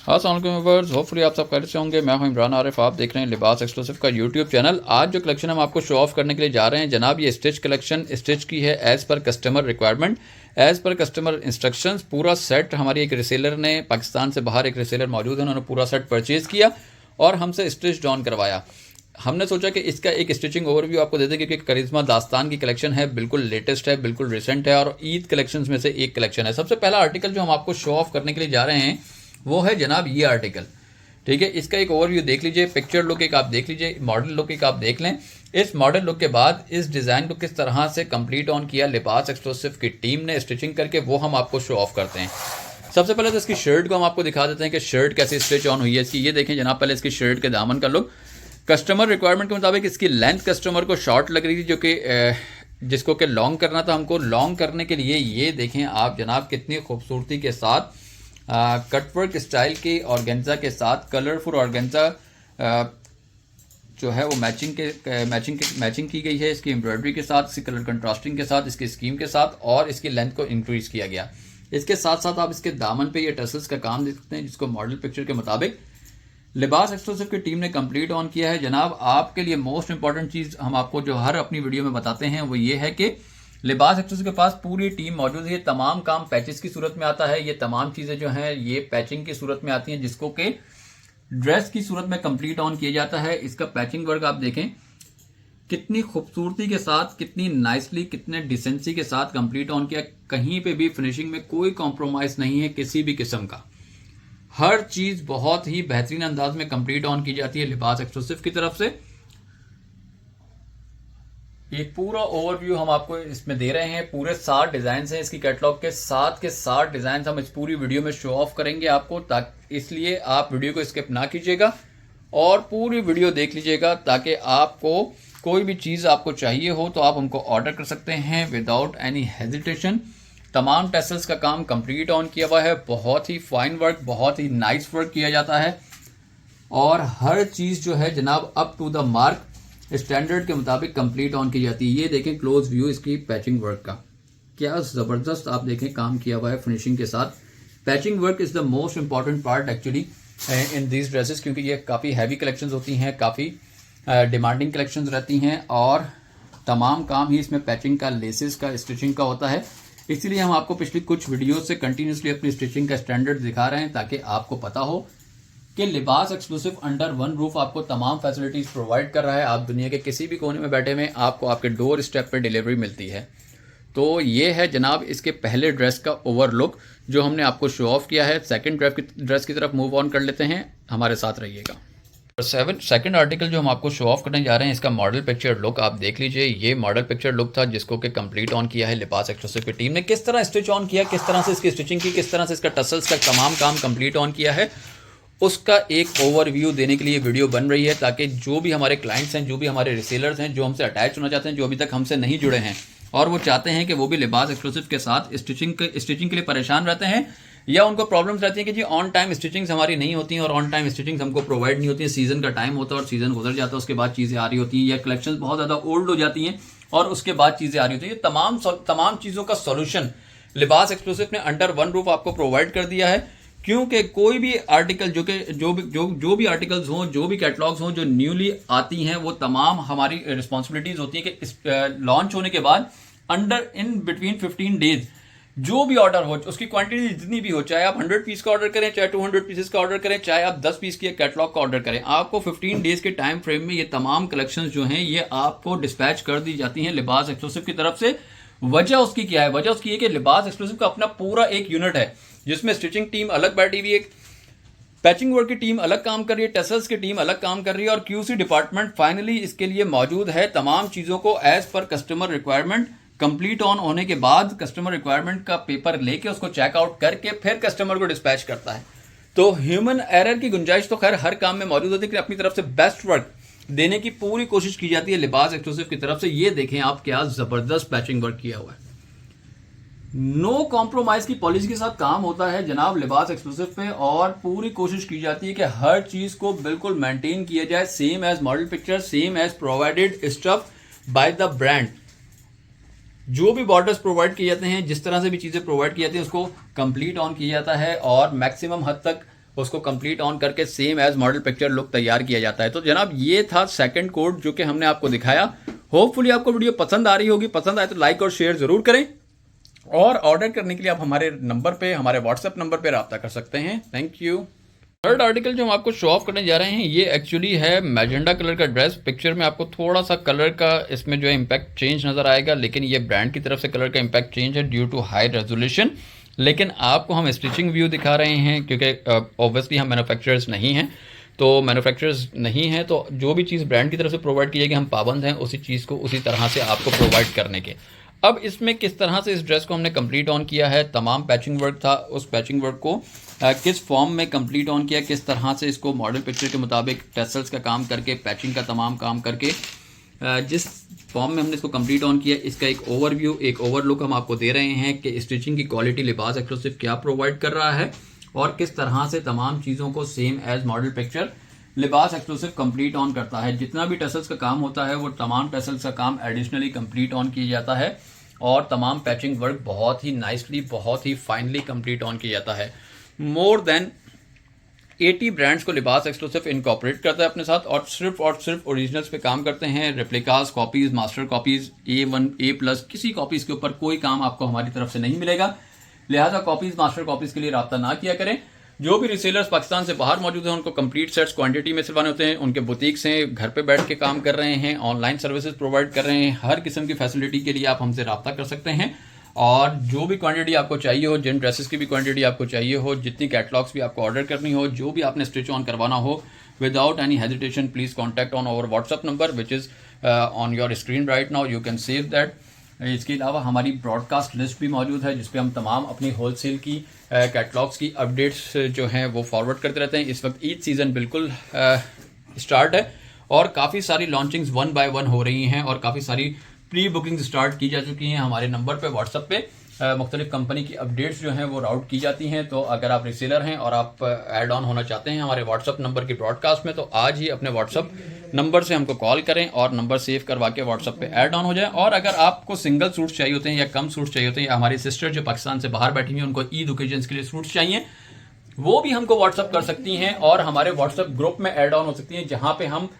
अस्सलाम वालेकुम viewers, hopefully आप सब खैरियत से होंगे। मैं हूं इमरान आरिफ, आप देख रहे हैं लिबास एक्सक्लूसिव का यूट्यूब चैनल। आज जो कलेक्शन हम आपको शो ऑफ करने के लिए जा रहे हैं जनाब, ये स्टिच कलेक्शन स्टिच की है as per customer requirement, as per customer instructions. पूरा सेट हमारी एक रिसेलर ने, पाकिस्तान से बाहर एक रिसेलर मौजूद है, उन्होंने पूरा सेट परचेज़ किया और हमसे स्टिच डाउन करवाया। हमने सोचा कि इसका एक स्टिचिंग ओवरव्यू आपको दे दें, क्योंकि करिश्मा दास्तान की कलेक्शन है, बिल्कुल लेटेस्ट है, बिल्कुल रिसेंट है और ईद कलेक्शंस में से एक कलेक्शन है। सबसे पहला आर्टिकल जो हम आपको शो ऑफ करने के लिए जा रहे हैं वो है जनाब ये आर्टिकल। ठीक है, इसका एक ओवरव्यू देख लीजिए, पिक्चर लुक एक आप देख लीजिए, मॉडल लुक एक आप देख लें। इस मॉडल लुक के बाद इस डिज़ाइन को किस तरह से कंप्लीट ऑन किया लिबास एक्सक्लूसिव की टीम ने स्टिचिंग करके, वो हम आपको शो ऑफ करते हैं। सबसे पहले तो इसकी शर्ट को हम आपको दिखा देते हैं कि शर्ट कैसे स्टिच ऑन हुई है इसकी। ये देखें जनाब, पहले इसकी शर्ट के दामन का लुक। कस्टमर रिक्वायरमेंट के मुताबिक इसकी लेंथ कस्टमर को शॉर्ट लग रही थी, जो कि जिसको कि लॉन्ग करना था हमको। लॉन्ग करने के लिए ये देखें आप जनाब, कितनी खूबसूरती के साथ कटवर्क स्टाइल की ऑर्गेन्जा के साथ कलरफुल ऑर्गेन्जा जो है वो मैचिंग की गई है इसकी एम्ब्रॉयडरी के साथ, इसकी कलर कंट्रास्टिंग के साथ, इसकी स्कीम के साथ, और इसकी लेंथ को इंक्रीज किया गया। इसके साथ साथ आप इसके दामन पे ये टसल्स का काम देख सकते हैं, जिसको मॉडल पिक्चर के मुताबिक लिबास एक्सक्लूसिव की टीम ने कंप्लीट ऑन किया है। जनाब, आपके लिए मोस्ट इंपॉर्टेंट चीज़ हम आपको जो हर अपनी वीडियो में बताते हैं वो ये है कि लिबास एक्सक्लूसिव के पास पूरी टीम मौजूद है। ये तमाम काम पैचेस की सूरत में आता है, ये तमाम चीज़ें जो हैं ये पैचिंग की सूरत में आती हैं, जिसको कि ड्रेस की सूरत में कंप्लीट ऑन किया जाता है। इसका पैचिंग वर्क आप देखें कितनी खूबसूरती के साथ, कितनी नाइसली, कितने डिसेंसी के साथ कंप्लीट ऑन किया। कहीं पे भी फिनिशिंग में कोई कॉम्प्रोमाइज नहीं है किसी भी किस्म का। हर चीज़ बहुत ही बेहतरीन अंदाज में कंप्लीट ऑन की जाती है लिबास एक्सक्लूसिव की तरफ से। एक पूरा ओवरव्यू हम आपको इसमें दे रहे हैं। पूरे 7 डिजाइन हैं इसकी कैटलॉग के 7 डिजाइन हम इस पूरी वीडियो में शो ऑफ करेंगे आपको, इसलिए आप वीडियो को स्किप ना कीजिएगा और पूरी वीडियो देख लीजिएगा, ताकि आपको कोई भी चीज़ आपको चाहिए हो तो आप हमको ऑर्डर कर सकते हैं विदाउट एनी हेजिटेशन। तमाम टेसल्स का काम कंप्लीट ऑन किया हुआ है, बहुत ही फाइन वर्क, बहुत ही नाइस वर्क किया जाता है और हर चीज़ जो है जनाब up to the mark standard के मुताबिक कंप्लीट ऑन की जाती है। ये देखें क्लोज व्यू इसकी पैचिंग वर्क का, क्या ज़बरदस्त आप देखें काम किया हुआ है फिनिशिंग के साथ। Patching work is the most important part actually in these dresses, क्योंकि ये काफ़ी हैवी कलेक्शंस होती हैं, काफ़ी डिमांडिंग कलेक्शंस रहती हैं और तमाम काम ही इसमें पैचिंग का, लेसेस का, स्टिचिंग का होता है। इसीलिए हम आपको पिछली कुछ वीडियो से कंटिन्यूसली अपनी स्टिचिंग का स्टैंडर्ड दिखा रहे हैं, ताकि आपको पता हो कि लिबास एक्सक्लूसिव अंडर वन रूफ आपको तमाम फैसिलिटीज़ प्रोवाइड कर रहा है। आप दुनिया के किसी भी कोने में बैठे में आपको आपके डोर स्टेप पे डिलीवरी मिलती है। तो ये है जनाब इसके पहले ड्रेस का ओवर लुक जो हमने आपको शो ऑफ किया है। सेकंड ड्रेस की तरफ मूव ऑन कर लेते हैं, हमारे साथ रहिएगा। सेकंड आर्टिकल जो हम आपको शो ऑफ करने जा रहे हैं, इसका मॉडल पिक्चर लुक आप देख लीजिए। ये मॉडल पिक्चर लुक था जिसको कि कंप्लीट ऑन किया है लिबास एक्सक्लूसिव की टीम ने। किस तरह स्टिच ऑन किया, किस तरह से इसकी स्टिचिंग की, किस तरह से इसका टसल्स का तमाम काम कंप्लीट ऑन किया है, उसका एक ओवरव्यू देने के लिए वीडियो बन रही है, ताकि जो भी हमारे क्लाइंट्स हैं, जो भी हमारे रिसेलर्स हैं, जो हमसे अटैच होना चाहते हैं, जो अभी तक हमसे नहीं जुड़े हैं और वो चाहते हैं कि वो भी लिबास एक्सक्लूसिव के साथ स्टिचिंग के लिए परेशान रहते हैं, या उनको प्रॉब्लम्स रहती हैं कि जी ऑन टाइम स्टिचिंग्स हमारी नहीं होती हैं और ऑन टाइम स्टिचिंग्स हमको प्रोवाइड नहीं होती हैं। सीज़न का टाइम होता है और सीज़न गुजर जाता है, उसके बाद चीज़ें आ रही होती हैं, या कलेक्शन बहुत ज़्यादा ओल्ड हो जाती हैं और उसके बाद चीज़ें आ रही होती हैं। ये तमाम चीज़ों का सोल्यूशन लिबास एक्सक्लूसिव ने अंडर वन रूफ आपको प्रोवाइड कर दिया है। क्योंकि कोई भी आर्टिकल जो भी आर्टिकल्स हों, जो भी कैटलॉग्स हों जो न्यूली आती हैं, वो तमाम हमारी रिस्पॉन्सिबिलिटीज होती है कि लॉन्च होने के बाद अंडर इन बिटवीन 15 डेज जो भी ऑर्डर हो, उसकी क्वांटिटी जितनी भी हो, चाहे आप 100 पीस का ऑर्डर करें, चाहे 200 पीसेस का ऑर्डर करें, चाहे आप 10 पीस की कैटलॉग का ऑर्डर करें, आपको 15 डेज के टाइम फ्रेम में ये तमाम कलेक्शंस जो हैं ये आपको डिस्पैच कर दी जाती हैं लिबास एक्सक्लूसिव की तरफ से। वजह उसकी क्या है? वजह उसकी है कि लिबास एक्सक्लूसिव का अपना पूरा एक यूनिट है, जिसमें स्टिचिंग टीम अलग बैठी हुई है, पैचिंग वर्क की टीम अलग काम कर रही है, टेसल्स की टीम अलग काम कर रही है और क्यूसी डिपार्टमेंट फाइनली इसके लिए मौजूद है। तमाम चीज़ों को as per customer requirement complete on होने के बाद कस्टमर रिक्वायरमेंट का पेपर लेके उसको चेकआउट करके फिर कस्टमर को डिस्पैच करता है। तो ह्यूमन एरर की गुंजाइश तो खैर हर काम में मौजूद होती है, लेकिन अपनी तरफ से बेस्ट वर्क देने की पूरी कोशिश की जाती है लिबास एक्सक्लूसिव की तरफ से। ये देखें आप, क्या जबरदस्त पैचिंग वर्क किया हुआ है। नो कॉम्प्रोमाइज की पॉलिसी के साथ काम होता है जनाब लिबास एक्सक्लूसिव पे, और पूरी कोशिश की जाती है कि हर चीज को बिल्कुल मेंटेन किया जाए, same as model picture, same as provided stuff by the brand. जो भी बॉर्डर्स प्रोवाइड किए जाते हैं, जिस तरह से भी चीजें प्रोवाइड की जाती हैं, उसको कंप्लीट ऑन किया जाता है और मैक्सिमम हद तक उसको कंप्लीट ऑन करके same as model picture look तैयार किया जाता है। तो जनाब ये था सेकंड कोड जो कि हमने आपको दिखाया। होपफुली आपको वीडियो पसंद आ रही होगी। पसंद आए तो लाइक और शेयर जरूर करें, और ऑर्डर करने के लिए आप हमारे नंबर पे, हमारे व्हाट्सएप नंबर पे रब्ता कर सकते हैं। Thank you. थर्ड आर्टिकल जो हम आपको शो ऑफ करने जा रहे हैं ये एक्चुअली है मैजेंडा कलर का ड्रेस। पिक्चर में आपको थोड़ा सा कलर का इसमें जो है इम्पैक्ट चेंज नजर आएगा, लेकिन ये ब्रांड की तरफ से कलर का इम्पैक्ट चेंज है ड्यू टू हाई रेजोल्यूशन। लेकिन आपको हम स्टिचिंग व्यू दिखा रहे हैं क्योंकि ऑब्वियसली हम मैन्युफैक्चरर्स नहीं हैं, तो मैन्युफैक्चरर्स नहीं हैं तो जो भी चीज़ ब्रांड की तरफ से प्रोवाइड की जाएगी हम पाबंद हैं उसी चीज़ को उसी तरह से आपको प्रोवाइड करने के। अब इसमें किस तरह से इस ड्रेस को हमने कंप्लीट ऑन किया है, तमाम पैचिंग वर्क था, उस पैचिंग वर्क को किस फॉर्म में कंप्लीट ऑन किया, किस तरह से इसको मॉडल पिक्चर के मुताबिक टेसल्स का काम करके, पैचिंग का तमाम काम करके जिस फॉर्म में हमने इसको कंप्लीट ऑन किया, इसका एक ओवरव्यू, एक ओवरलुक हम आपको दे रहे हैं कि स्टिचिंग की क्वालिटी लिबास एक्सक्लूसिव क्या प्रोवाइड कर रहा है और किस तरह से तमाम चीज़ों को सेम एज मॉडल पिक्चर लिबास एक्सक्लूसिव कंप्लीट ऑन करता है। जितना भी टेसल्स का काम होता है वो तमाम टेसल्स का काम एडिशनली कंप्लीट ऑन किया जाता है और तमाम पैचिंग वर्क बहुत ही नाइसली, बहुत ही फाइनली कंप्लीट ऑन किया जाता है। मोर देन 80 ब्रांड्स को लिबास एक्सक्लूसिव इनकॉर्पोरेट करता है अपने साथ और सिर्फ ओरिजिनल्स पे काम करते हैं। Replicas, copies, master copies, A1, A+, किसी कॉपीज के ऊपर कोई काम आपको हमारी तरफ से नहीं मिलेगा। लिहाजा कॉपीज, मास्टर कॉपीज के लिए रब्ता ना किया करें। जो भी रिसेलर्स पाकिस्तान से बाहर मौजूद हैं उनको कंप्लीट सेट्स क्वांटिटी में सिलवाने होते हैं, उनके बुटीक्स हैं, घर पे बैठ के काम कर रहे हैं, ऑनलाइन सर्विसेज प्रोवाइड कर रहे हैं। हर किस्म की फैसिलिटी के लिए आप हमसे रब्ता कर सकते हैं और जो भी क्वांटिटी आपको चाहिए हो, जिन ड्रेसेस की भी क्वांटिटी आपको चाहिए हो, जितनी कैटलॉग्स भी आपको ऑर्डर करनी हो, जो भी आपने स्टिच ऑन करवाना हो, without any hesitation please contact on our WhatsApp number which is on your screen right now, you can save that. इसके अलावा हमारी ब्रॉडकास्ट लिस्ट भी मौजूद है जिसपे हम तमाम अपनी होलसेल की कैटलॉग्स की अपडेट्स जो हैं वो फॉरवर्ड करते रहते हैं। इस वक्त ईद सीज़न बिल्कुल स्टार्ट है और काफ़ी सारी लॉन्चिंग्स 1 बाय 1 हो रही हैं और काफ़ी सारी प्री बुकिंग स्टार्ट की जा चुकी हैं। हमारे नंबर पे व्हाट्सएप पे मुख्तलिफ कंपनी की अपडेट्स जो हैं वो राउट की जाती हैं। तो अगर आप रिसेलर हैं और आप ऐड ऑन होना चाहते हैं हमारे व्हाट्सएप नंबर की ब्रॉडकास्ट में, तो आज ही अपने व्हाट्सएप नंबर से हमको कॉल करें और नंबर सेव करवा के व्हाट्सएप पे ऐड ऑन हो जाए। और अगर आपको सिंगल सूट्स चाहिए होते हैं या कम सूट्स चाहिए होते हैं, या हमारी सिस्टर जो पाकिस्तान से बाहर बैठी हुई हैं उनको ईद ओकेजन्स के लिए सूट्स चाहिए, वो भी हमको व्हाट्सएप कर सकती हैं और हमारे व्हाट्सएप ग्रुप में ऐड ऑन हो सकती हैं, जहाँ पे हम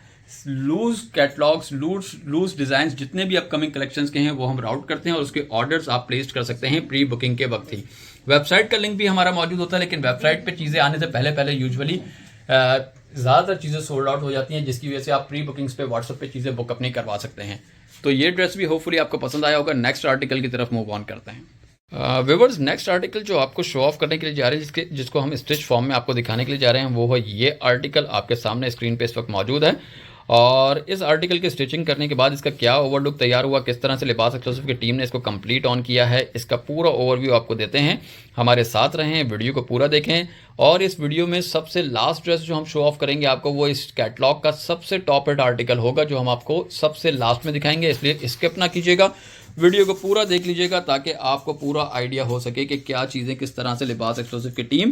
लूज कैटलॉग्स, लूज डिजाइन जितने भी अपकमिंग कलेक्शंस के हैं वो हम राउट करते हैं और उसके ऑर्डर्स आप प्लेस कर सकते हैं प्री बुकिंग के वक्त ही। वेबसाइट का लिंक भी हमारा मौजूद होता है, लेकिन वेबसाइट पे चीज़ें आने से पहले यूजुअली ज़्यादातर चीज़ें सोल्ड आउट हो जाती हैं, जिसकी वजह से आप प्री बुकिंग्स पे व्हाट्सएप पे चीज़ें बुक अपनी करवा सकते हैं। तो ये ड्रेस भी होपफुली आपको पसंद आया होगा। नेक्स्ट आर्टिकल की तरफ मूव ऑन करते हैं। व्यूअर्स, नेक्स्ट आर्टिकल जो आपको शो ऑफ करने के लिए जा रहे हैं, जिसको हम स्टिच फॉर्म में आपको दिखाने के लिए जा रहे हैं, वो है ये आर्टिकल आपके सामने स्क्रीन पे इस वक्त मौजूद है। और इस आर्टिकल की स्टिचिंग करने के बाद इसका क्या ओवरलुक तैयार हुआ, किस तरह से लिबास एक्सक्लूसिव की टीम ने इसको कंप्लीट ऑन किया है, इसका पूरा ओवरव्यू आपको देते हैं। हमारे साथ रहें, वीडियो को पूरा देखें। और इस वीडियो में सबसे लास्ट ड्रेस जो हम शो ऑफ करेंगे आपको, वो इस कैटलॉग का सबसे टॉप रेट आर्टिकल होगा जो हम आपको सबसे लास्ट में दिखाएंगे, इसलिए स्किप ना कीजिएगा, वीडियो को पूरा देख लीजिएगा ताकि आपको पूरा आइडिया हो सके कि क्या चीज़ें किस तरह से लिबास एक्सक्लूसिव की टीम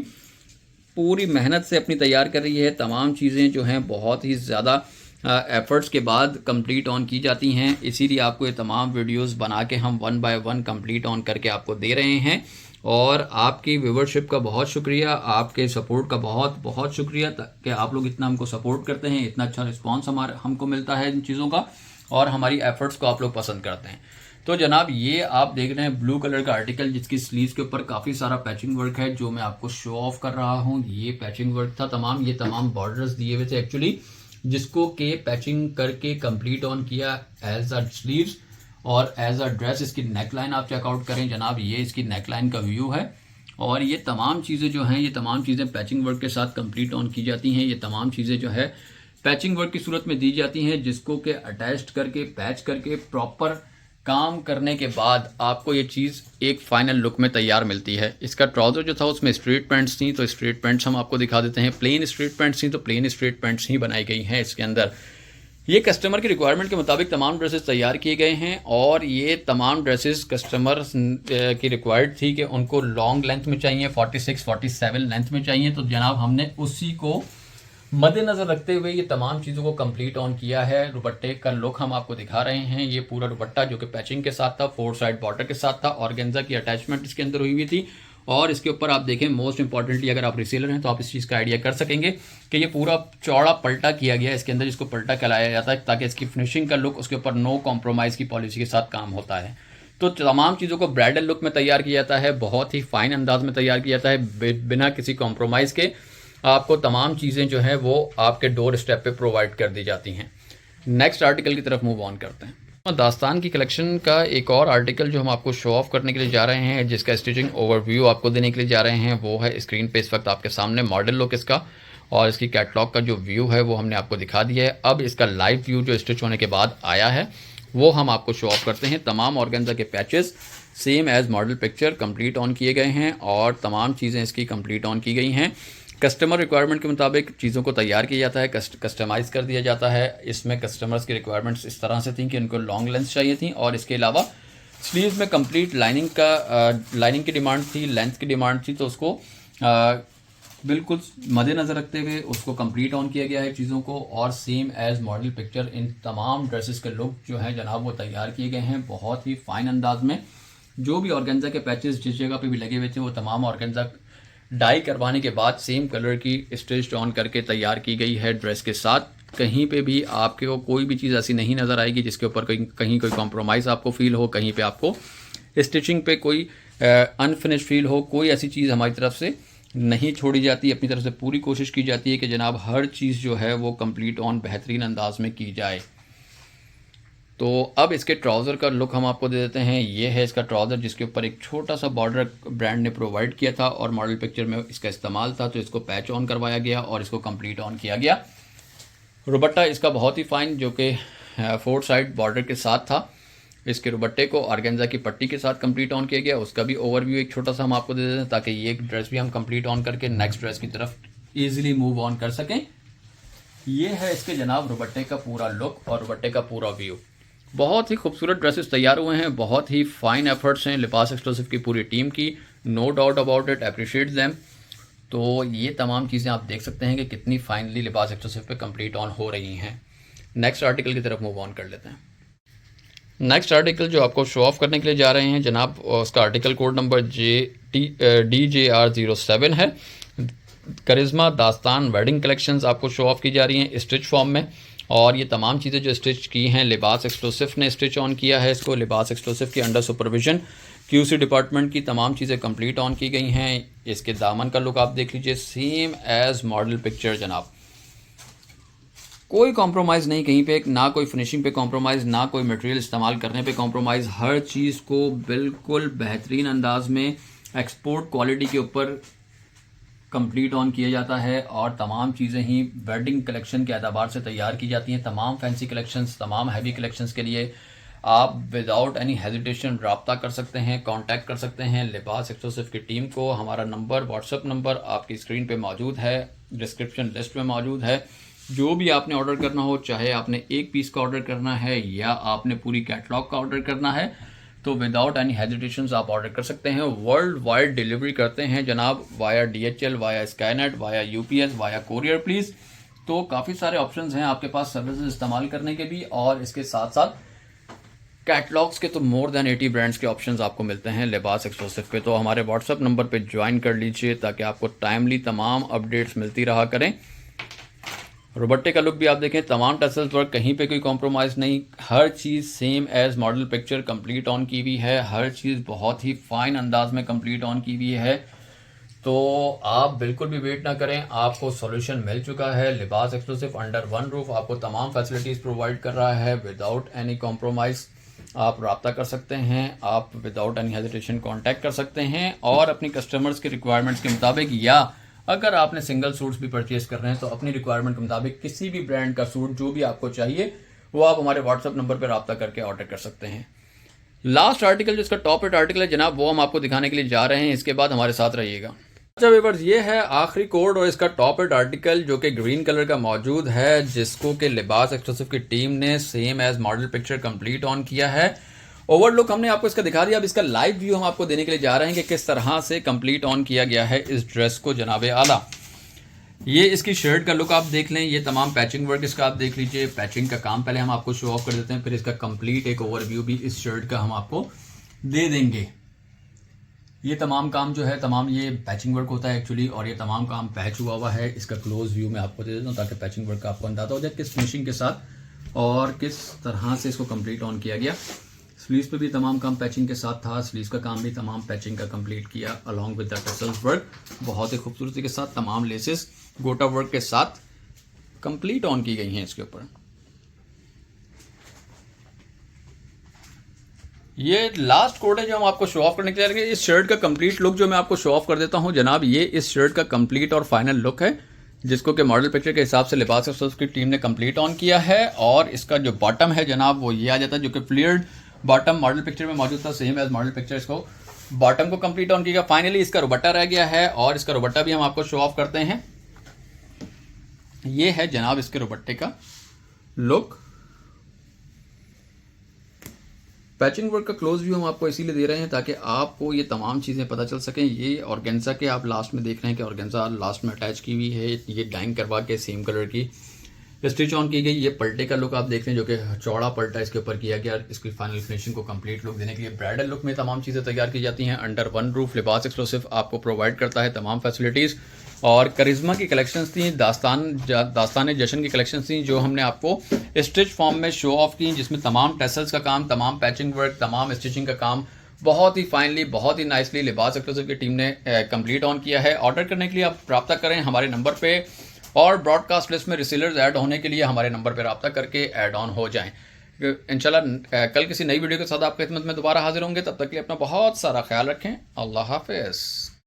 पूरी मेहनत से अपनी तैयार कर रही है। तमाम चीज़ें जो हैं बहुत ही ज़्यादा एफर्ट्स के बाद कंप्लीट ऑन की जाती हैं, इसीलिए आपको ये तमाम वीडियोस बना के हम 1 बाय 1 कंप्लीट ऑन करके आपको दे रहे हैं। और आपकी व्यूवरशिप का बहुत शुक्रिया, आपके सपोर्ट का बहुत बहुत शुक्रिया कि आप लोग इतना हमको सपोर्ट करते हैं, इतना अच्छा रिस्पांस हमको मिलता है इन चीज़ों का और हमारी एफर्ट्स को आप लोग पसंद करते हैं। तो जनाब ये आप देख रहे हैं ब्लू कलर का आर्टिकल जिसकी स्लीव्स के ऊपर काफ़ी सारा पैचिंग वर्क है जो मैं आपको शो ऑफ कर रहा हूँ। ये पैचिंग वर्क था तमाम, ये तमाम बॉर्डर्स दिए हुए थे एक्चुअली, जिसको के पैचिंग करके कंप्लीट ऑन किया एज अ स्लीव्स और एज अ ड्रेस। इसकी नेकलाइन आप चेकआउट करें जनाब, ये इसकी नेकलाइन का व्यू है। और ये तमाम चीज़ें जो हैं, ये तमाम चीज़ें पैचिंग वर्क के साथ कंप्लीट ऑन की जाती हैं। ये तमाम चीज़ें जो है पैचिंग वर्क की सूरत में दी जाती हैं, जिसको के अटैच करके, पैच करके, प्रॉपर काम करने के बाद आपको ये चीज़ एक फाइनल लुक में तैयार मिलती है। इसका ट्राउज़र जो था उसमें स्ट्रेट पैंट्स थी, तो स्ट्रेट पैंट्स हम आपको दिखा देते हैं। प्लेन स्ट्रेट पैंट्स थी तो प्लेन स्ट्रेट पैंट्स ही बनाई गई हैं इसके अंदर। ये कस्टमर की रिक्वायरमेंट के मुताबिक तमाम ड्रेसेस तैयार किए गए हैं और ये तमाम ड्रेसेस कस्टमर की रिक्वायर्ड थी कि उनको लॉन्ग लेंथ में चाहिए, 46-47 लेंथ में चाहिए। तो जनाब हमने उसी को मद्देनजर रखते हुए ये तमाम चीज़ों को कंप्लीट ऑन किया है। दुपट्टे का लुक हम आपको दिखा रहे हैं। ये पूरा दुपट्टा जो कि पैचिंग के साथ था, 4 साइड बॉर्डर के साथ था, ऑर्गेन्जा की अटैचमेंट इसके अंदर हुई हुई थी और इसके ऊपर आप देखें, मोस्ट इंपॉर्टेंटली अगर आप रिसेलर हैं तो आप इस चीज़ का आइडिया कर सकेंगे कि ये पूरा चौड़ा पलटा किया गया है इसके अंदर, जिसको पलटा कहलाया जाता है, ताकि इसकी फिनिशिंग का लुक उसके ऊपर नो कॉम्प्रोमाइज़ की पॉलिसी के साथ काम होता है। तो तमाम चीज़ों को ब्राइडल लुक में तैयार किया जाता है, बहुत ही फाइन अंदाज में तैयार किया जाता है, बिना किसी कॉम्प्रोमाइज़ के आपको तमाम चीज़ें जो है वो आपके डोर स्टेप पे प्रोवाइड कर दी जाती हैं। नेक्स्ट आर्टिकल की तरफ मूव ऑन करते हैं। दास्तान की कलेक्शन का एक और आर्टिकल जो हम आपको शो ऑफ करने के लिए जा रहे हैं, जिसका स्टिचिंग ओवरव्यू आपको देने के लिए जा रहे हैं, वो है स्क्रीन पे इस वक्त आपके सामने मॉडल लुक इसका, और इसकी कैटलॉग का जो व्यू है वो हमने आपको दिखा दिया है। अब इसका लाइव व्यू जो स्टिच होने के बाद आया है वो हम आपको शो ऑफ करते हैं। तमाम ऑर्गेन्जा के patches same as model picture complete on किए गए हैं और तमाम चीज़ें इसकी कंप्लीट ऑन की गई हैं। कस्टमर रिक्वायरमेंट के मुताबिक चीज़ों को तैयार किया जाता है, कस्टमाइज़ कर दिया जाता है। इसमें कस्टमर्स की रिक्वायरमेंट्स इस तरह से थी कि उनको लॉन्ग लेंथ चाहिए थी, और इसके अलावा स्लीव्स में कंप्लीट लाइनिंग की डिमांड थी, लेंथ की डिमांड थी, तो उसको बिल्कुल मद्देनज़र रखते हुए उसको कंप्लीट ऑन किया गया है चीज़ों को। और सेम एज मॉडल पिक्चर इन तमाम ड्रेसेस के लुक जो हैं जनाब वो तैयार किए गए हैं बहुत ही फाइन अंदाज में। जो भी ऑर्गेन्जा के पैचेस जिस जगह पे भी लगे हुए थे वो तमाम ऑर्गेन्जा डाई करवाने के बाद सेम कलर की स्टिच ऑन करके तैयार की गई है ड्रेस के साथ। कहीं पे भी आपके को कोई भी चीज़ ऐसी नहीं नज़र आएगी जिसके ऊपर कहीं कोई कॉम्प्रोमाइज़ आपको फील हो, कहीं पे आपको स्टिचिंग पे कोई अनफिनिश फील हो। कोई ऐसी चीज़ हमारी तरफ से नहीं छोड़ी जाती, अपनी तरफ से पूरी कोशिश की जाती है कि जनाब हर चीज़ जो है वो कंप्लीट ऑन बेहतरीन अंदाज में की जाए। तो अब इसके ट्राउज़र का लुक हम आपको दे देते हैं। ये है इसका ट्राउज़र, जिसके ऊपर एक छोटा सा बॉर्डर ब्रांड ने प्रोवाइड किया था और मॉडल पिक्चर में इसका इस्तेमाल था, तो इसको पैच ऑन करवाया गया और इसको कंप्लीट ऑन किया गया। रुबट्टा इसका बहुत ही फाइन, जो कि 4 साइड बॉर्डर के साथ था। इसके रुबट्टे को ऑर्गेन्जा की पट्टी के साथ कंप्लीट ऑन किया गया। उसका भी ओवरव्यू एक छोटा सा हम आपको दे देते हैं, ताकि ये ड्रेस भी हम कंप्लीट ऑन करके नेक्स्ट ड्रेस की तरफ ईजिली मूव ऑन कर सकें। ये है इसके जनाब रुबट्टे का पूरा लुक और रुबट्टे का पूरा व्यू। बहुत ही खूबसूरत ड्रेसेस तैयार हुए हैं, बहुत ही फाइन एफर्ट्स हैं लिबास एक्सक्लूसिव की पूरी टीम की, no doubt about it, appreciate them. तो ये तमाम चीज़ें आप देख सकते हैं कि कितनी फाइनली लिबास एक्सक्लूसिव पे कंप्लीट ऑन हो रही हैं। नेक्स्ट आर्टिकल की तरफ मूव ऑन कर लेते हैं। नेक्स्ट आर्टिकल जो आपको शो ऑफ करने के लिए जा रहे हैं जनाब, उसका आर्टिकल कोड नंबर DJR07 है। करिश्मा दास्तान वेडिंग कलेक्शंस आपको शो ऑफ की जा रही हैं स्टिच फॉर्म में, और ये तमाम चीज़ें जो स्टिच की हैं लिबास एक्सक्लूसिव ने स्टिच ऑन किया है इसको। लिबास एक्सक्लूसिव के अंडर सुपरविजन QC डिपार्टमेंट की तमाम चीज़ें कंप्लीट ऑन की गई हैं। इसके दामन का लुक आप देख लीजिए, सेम एज मॉडल पिक्चर जनाब, कोई कॉम्प्रोमाइज़ नहीं कहीं पे, ना कोई फिनिशिंग पे कॉम्प्रोमाइज़, ना कोई मटेरियल इस्तेमाल करने पे कॉम्प्रोमाइज़। हर चीज़ को बिल्कुल बेहतरीन अंदाज में एक्सपोर्ट क्वालिटी के ऊपर कंप्लीट ऑन किया जाता है, और तमाम चीज़ें ही वेडिंग कलेक्शन के एतबार से तैयार की जाती हैं। तमाम फैंसी कलेक्शंस, तमाम हैवी कलेक्शंस के लिए आप विदाउट एनी हेजिटेशन रब्ता कर सकते हैं, कांटेक्ट कर सकते हैं लिबास एक्सक्लूसिव की टीम को। हमारा नंबर, व्हाट्सएप नंबर आपकी स्क्रीन पे मौजूद है, डिस्क्रिप्शन लिस्ट में मौजूद है। जो भी आपने ऑर्डर करना हो, चाहे आपने एक पीस का ऑर्डर करना है या आपने पूरी कैटलॉग का ऑर्डर करना है, तो विदाउट एनी हेजिटेशंस आप ऑर्डर कर सकते हैं। वर्ल्ड वाइड डिलीवरी करते हैं जनाब, via DHL, via Skynet, via UPS, via courier please. तो काफ़ी सारे ऑप्शंस हैं आपके पास सर्विसेज इस्तेमाल करने के भी, और इसके साथ साथ कैटलॉग्स के तो मोर देन 80 ब्रांड्स के ऑप्शंस आपको मिलते हैं लिबास एक्सक्लूसिव पे। तो हमारे व्हाट्सएप नंबर पे ज्वाइन कर लीजिए ताकि आपको टाइमली तमाम अपडेट्स मिलती रहा करें। रुबट्टे का लुक भी आप देखें, तमाम टसल्स वर्क, कहीं पे कोई कॉम्प्रोमाइज़ नहीं, हर चीज़ same as model picture complete on की हुई है। हर चीज़ बहुत ही फाइन अंदाज में कंप्लीट ऑन की हुई है। तो आप बिल्कुल भी वेट ना करें, आपको सॉल्यूशन मिल चुका है। लिबास एक्सक्लूसिव अंडर वन रूफ आपको तमाम फैसिलिटीज़ प्रोवाइड कर रहा है विदाउट एनी कॉम्प्रोमाइज़। आप रब्ता कर सकते हैं, आप विदाउट एनी हेजिटेशन कांटेक्ट कर सकते हैं, और अपनी कस्टमर्स के रिक्वायरमेंट्स के मुताबिक, या अगर आपने सिंगल सूट्स भी परचेज कर रहे हैं तो अपनी रिक्वायरमेंट के मुताबिक किसी भी ब्रांड का सूट जो भी आपको चाहिए वो आप हमारे व्हाट्सएप नंबर पर रब्ता करके ऑर्डर कर सकते हैं। लास्ट आर्टिकल जिसका टॉप रेट आर्टिकल है जनाब, वो हम आपको दिखाने के लिए जा रहे हैं, इसके बाद हमारे साथ रहिएगा। अच्छा व्यूअर्स, ये है आखिरी कोड और इसका टॉप रेट आर्टिकल जो कि ग्रीन कलर का मौजूद है, जिसको कि लिबास एक्सक्लूसिव की टीम ने same as model picture complete on किया है। ओवरलुक हमने आपको इसका दिखा दिया, अब इसका लाइव व्यू हम आपको देने के लिए जा रहे हैं कि किस तरह से कंप्लीट ऑन किया गया है इस ड्रेस को जनाबे आला। ये इसकी शर्ट का लुक आप देख लें, ये तमाम पैचिंग वर्क इसका आप देख लीजिए। पैचिंग का काम पहले हम आपको शो ऑफ कर देते हैं, फिर इसका कंप्लीट एक ओवरव्यू भी इस शर्ट का हम आपको दे देंगे। ये तमाम काम जो है तमाम ये पैचिंग वर्क होता है एक्चुअली, और ये तमाम काम पैच हुआ है। इसका क्लोज व्यू मैं आपको दे देता हूँ ताकि पैचिंग वर्क का आपको अंदाजा हो जाए किस फिनिशिंग के साथ और किस तरह से इसको कंप्लीट ऑन किया गया। स्लीव्स पे भी तमाम काम पैचिंग के साथ था, स्लीव्स का काम भी तमाम पैचिंग का कंप्लीट किया along with the tassels work, बहुत ही खूबसूरती के साथ तमाम लेसेस गोटा वर्क के साथ कंप्लीट ऑन की गई हैं इसके ऊपर। ये लास्ट कोड है जो हम आपको शो ऑफ करने के लिए इस शर्ट का कंप्लीट लुक जो मैं आपको शो ऑफ कर देता हूं जनाब। ये इस शर्ट का कंप्लीट और फाइनल लुक है जिसको कि मॉडल पिक्चर के हिसाब से लिबास एक्सपर्ट्स की टीम ने कंप्लीट ऑन किया है। और इसका जो बॉटम है जनाब वो ये आ जाता है जो कि फ्लेयर्ड बॉटम मॉडल पिक्चर में मौजूद था, सेम एज मॉडल पिक्चर। इसको बॉटम को कंप्लीट ऑन किया। फाइनली इसका रुबट्टा रह गया है और इसका रुबट्टा भी हम आपको शो ऑफ करते हैं। ये है जनाब इसके रुबट्टे का लुक। पैचिंग वर्क का क्लोज व्यू हम आपको इसीलिए दे रहे हैं ताकि आपको ये तमाम चीज़ें पता चल सकें। ये ऑर्गेन्जा के आप लास्ट में देख रहे हैं कि ऑर्गेन्जा लास्ट में अटैच की हुई है, ये डाइंग करवा के सेम कलर की स्टिच ऑन की गई। ये पल्टे का लुक आप देख रहे हैं जो कि चौड़ा पल्टा इसके ऊपर किया गया इसकी फाइनल फिनिशिंग को कंप्लीट लुक देने के लिए। ब्राइडल लुक में तमाम चीज़ें तैयार की जाती हैं अंडर वन रूफ। लिबास एक्सक्लूसिव आपको प्रोवाइड करता है तमाम फैसिलिटीज़। और करिश्मा की कलेक्शंस थी, दास्तान जश्न की कलेक्शंस थी जो हमने आपको स्टिच फॉर्म में शो ऑफ की, जिसमें तमाम टेसल्स का काम, तमाम पैचिंग वर्क, तमाम स्टिचिंग का काम बहुत ही फाइनली, बहुत ही नाइसली लिबास एक्सक्लूसिव की टीम ने कंप्लीट ऑन किया है। ऑर्डर करने के लिए आप रब्ता करें हमारे नंबर पे और ब्रॉडकास्ट लिस्ट में रिसेलर्स ऐड होने के लिए हमारे नंबर पर रब्ता करके ऐड ऑन हो जाएं। इंशाल्लाह कल किसी नई वीडियो के साथ आपकी खिदमत में दोबारा हाजिर होंगे। तब तक के लिए अपना बहुत सारा ख्याल रखें। अल्लाह हाफिज़।